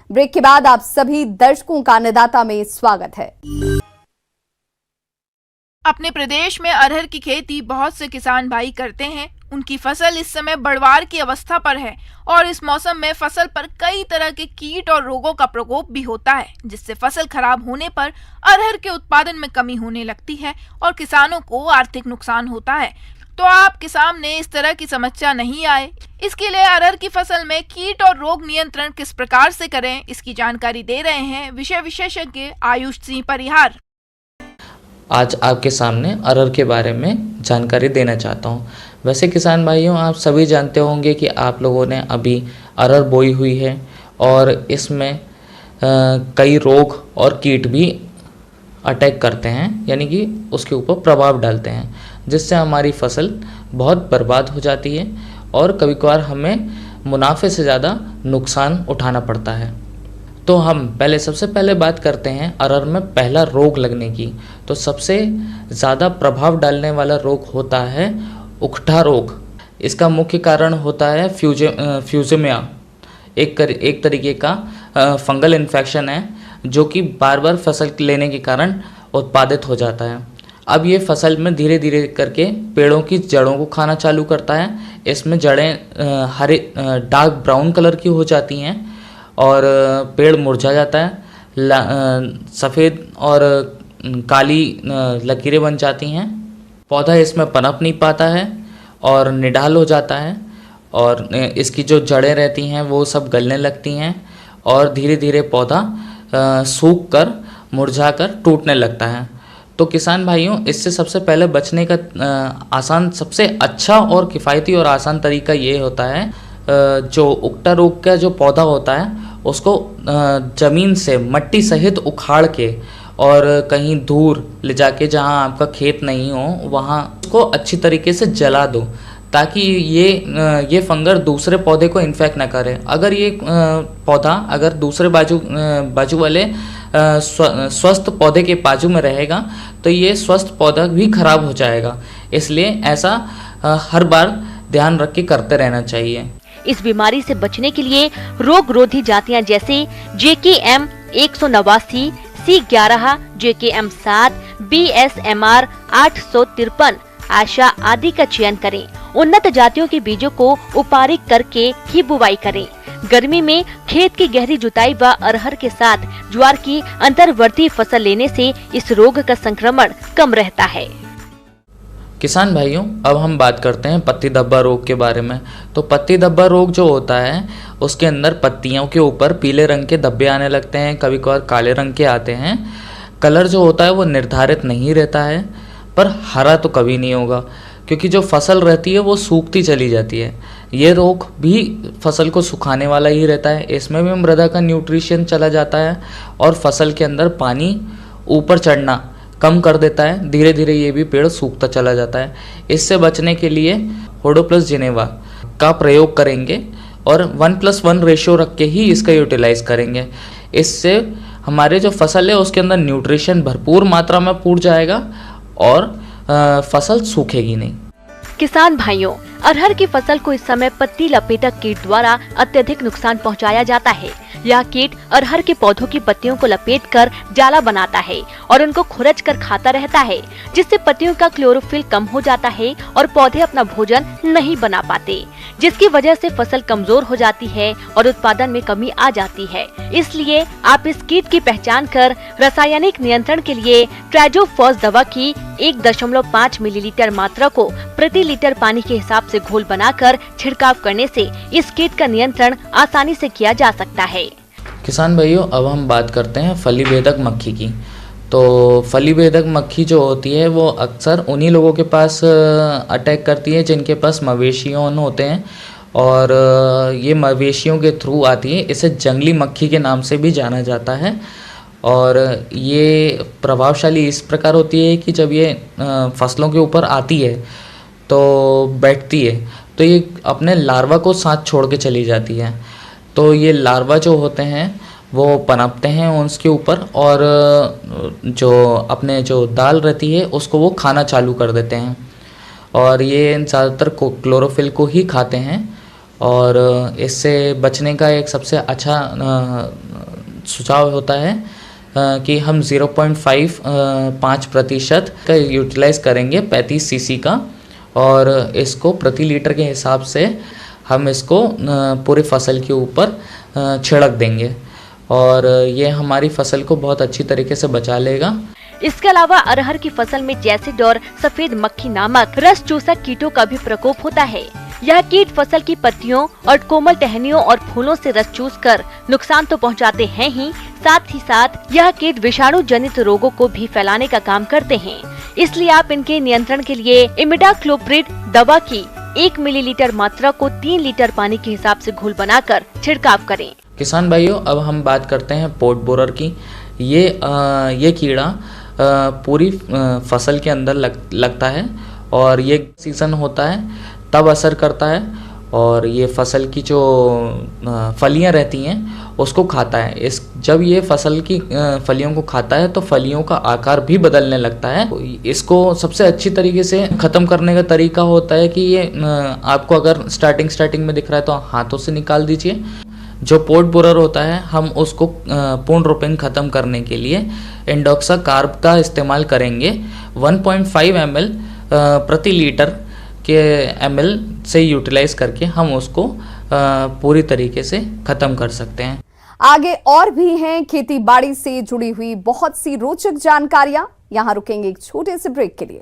Break के बाद आप सभी दर्शकों का अन्नदाता में स्वागत है। अपने प्रदेश में अरहर की खेती बहुत से किसान भाई करते हैं। उनकी फसल इस समय बढ़वार की अवस्था पर है और इस मौसम में फसल पर कई तरह के कीट और रोगों का प्रकोप भी होता है, जिससे फसल खराब होने पर अरहर के उत्पादन में कमी होने लगती है और किसानों को आर्थिक नुकसान होता है। तो आपके सामने इस तरह की समस्या नहीं आए, इसके लिए अरहर की फसल में कीट और रोग नियंत्रण किस प्रकार से करें, इसकी जानकारी दे रहे हैं विषय विशेषज्ञ आयुष सिंह परिहार। आज आपके सामने अरहर के बारे में जानकारी देना चाहता हूँ। वैसे किसान भाइयों, आप सभी जानते होंगे कि आप लोगों ने अभी अरहर बोई हुई है और इसमें कई रोग और कीट भी अटैक करते हैं, यानी कि उसके ऊपर प्रभाव डालते हैं, जिससे हमारी फसल बहुत बर्बाद हो जाती है और कभी कभार हमें मुनाफे से ज़्यादा नुकसान उठाना पड़ता है। तो हम सबसे पहले बात करते हैं अरहर में पहला रोग लगने की। तो सबसे ज़्यादा प्रभाव डालने वाला रोग होता है उकठा रोग। इसका मुख्य कारण होता है फ्यूजेमिया, एक तरीके का फंगल इन्फेक्शन है जो कि बार बार फसल लेने के कारण उत्पादित हो जाता है। अब ये फसल में धीरे धीरे करके पेड़ों की जड़ों को खाना चालू करता है। इसमें जड़ें हरे डार्क ब्राउन कलर की हो जाती हैं और पेड़ मुरझा जाता है, सफ़ेद और काली लकीरें बन जाती हैं। पौधा इसमें पनप नहीं पाता है और निढाल हो जाता है और इसकी जो जड़ें रहती हैं वो सब गलने लगती हैं और धीरे धीरे पौधा सूख कर मुरझा कर टूटने लगता है। तो किसान भाइयों, इससे सबसे पहले बचने का सबसे अच्छा और किफ़ायती और आसान तरीका ये होता है, जो उकठा रोग का जो पौधा होता है उसको ज़मीन से मट्टी सहित उखाड़ के और कहीं दूर ले जाके, जहाँ आपका खेत नहीं हो वहाँ उसको अच्छी तरीके से जला दो, ताकि ये फंगस दूसरे पौधे को इन्फेक्ट ना करे। अगर ये पौधा अगर दूसरे बाजू वाले स्वस्थ पौधे के बाजू में रहेगा तो ये स्वस्थ पौधा भी खराब हो जाएगा। इसलिए ऐसा हर बार ध्यान रख के करते रहना चाहिए। इस बीमारी से बचने के लिए रोग रोधी जातियां जैसे JKM 189, C11, JKM 7, BSMR 853, आशा आदि का चयन करें। उन्नत जातियों के बीजों को उपारिक करके ही बुवाई करें। गर्मी में खेत की गहरी जुताई व अरहर के साथ ज्वार की अंतर्वर्ती फसल लेने से इस रोग का संक्रमण कम रहता है। किसान भाइयों, अब हम बात करते हैं पत्ती धब्बा रोग के बारे में। तो पत्ती धब्बा रोग जो होता है उसके अंदर पत्तियों के ऊपर पीले रंग के धब्बे आने लगते हैं, कभी कभार काले रंग के आते हैं। कलर जो होता है वो निर्धारित नहीं रहता है, पर हरा तो कभी नहीं होगा, क्योंकि जो फसल रहती है वो सूखती चली जाती है। ये रोग भी फसल को सुखाने वाला ही रहता है। इसमें भी मृदा का न्यूट्रिशन चला जाता है और फसल के अंदर पानी ऊपर चढ़ना कम कर देता है। धीरे धीरे ये भी पेड़ सूखता चला जाता है। इससे बचने के लिए होडोप्लस जिनेवा का प्रयोग करेंगे और 1:1 रेशियो रख के ही इसका यूटिलाइज करेंगे। इससे हमारे जो फसल है उसके अंदर न्यूट्रिशन भरपूर मात्रा में पूर जाएगा और फसल सूखेगी नहीं। किसान भाइयों, अरहर की फसल को इस समय पत्ती लपेटक कीट द्वारा अत्यधिक नुकसान पहुंचाया जाता है। यह कीट अरहर के पौधों की पत्तियों को लपेटकर जाला बनाता है और उनको खुरच कर खाता रहता है, जिससे पत्तियों का क्लोरोफिल कम हो जाता है और पौधे अपना भोजन नहीं बना पाते, जिसकी वजह से फसल कमजोर हो जाती है और उत्पादन में कमी आ जाती है। इसलिए आप इस कीट की पहचान कर रासायनिक नियंत्रण के लिए ट्राइजोफॉस दवा की 1.5 मिलीलीटर मात्रा को प्रति लीटर पानी के हिसाब से घोल बनाकर छिड़काव करने से इस कीट का नियंत्रण आसानी से किया जा सकता है। किसान भाइयों, अब हम बात करते हैं फलीभेदक मक्खी की। तो फलीभेदक मक्खी जो होती है वो अक्सर उन्हीं लोगों के पास अटैक करती है जिनके पास मवेशियों होते हैं और ये मवेशियों के थ्रू आती है। इसे जंगली मक्खी के नाम से भी जाना जाता है और ये प्रभावशाली इस प्रकार होती है कि जब ये फसलों के ऊपर आती है तो बैठती है तो ये अपने लार्वा को साथ छोड़ के चली जाती है। तो ये लार्वा जो होते हैं वो पनपते हैं उसके ऊपर और जो अपने जो दाल रहती है उसको वो खाना चालू कर देते हैं और ये ज़्यादातर क्लोरोफिल को ही खाते हैं। और इससे बचने का एक सबसे अच्छा सुझाव होता है कि हम 0.5% का यूटिलाइज़ करेंगे 35 सीसी का, और इसको प्रति लीटर के हिसाब से हम इसको पूरे फसल के ऊपर छिड़क देंगे, और ये हमारी फसल को बहुत अच्छी तरीके से बचा लेगा। इसके अलावा अरहर की फसल में जैसिड और सफेद मक्खी नामक रस चूसक कीटों का भी प्रकोप होता है। यह कीट फसल की पत्तियों और कोमल टहनियों और फूलों से रस चूसकर नुकसान तो पहुंचाते हैं ही साथ यह कीट विषाणु जनित रोगों को भी फैलाने का काम करते हैं। इसलिए आप इनके नियंत्रण के लिए इमिडाक्लोप्रिड दवा की 1 मिलीलीटर मात्रा को 3 लीटर पानी के हिसाब से घोल बनाकर छिड़काव करें। किसान भाइयों, अब हम बात करते हैं पॉट बोरर की। ये कीड़ा पूरी फसल के अंदर लगता है, और ये सीजन होता है तब असर करता है, और ये फसल की जो फलियां रहती हैं उसको खाता है। जब ये फसल की फलियों को खाता है तो फलियों का आकार भी बदलने लगता है। इसको सबसे अच्छी तरीके से ख़त्म करने का तरीका होता है कि ये आपको अगर स्टार्टिंग में दिख रहा है तो हाथों से निकाल दीजिए। जो पॉट बोरर होता है हम उसको पूर्ण रूपेण ख़त्म करने के लिए इंडोक्सा कार्ब का इस्तेमाल करेंगे। 1.5 ml प्रति लीटर के ml से यूटिलाइज करके हम उसको पूरी तरीके से ख़त्म कर सकते हैं। आगे और भी हैं खेती बाड़ी से जुड़ी हुई बहुत सी रोचक जानकारियां। यहां रुकेंगे एक छोटे से ब्रेक के लिए।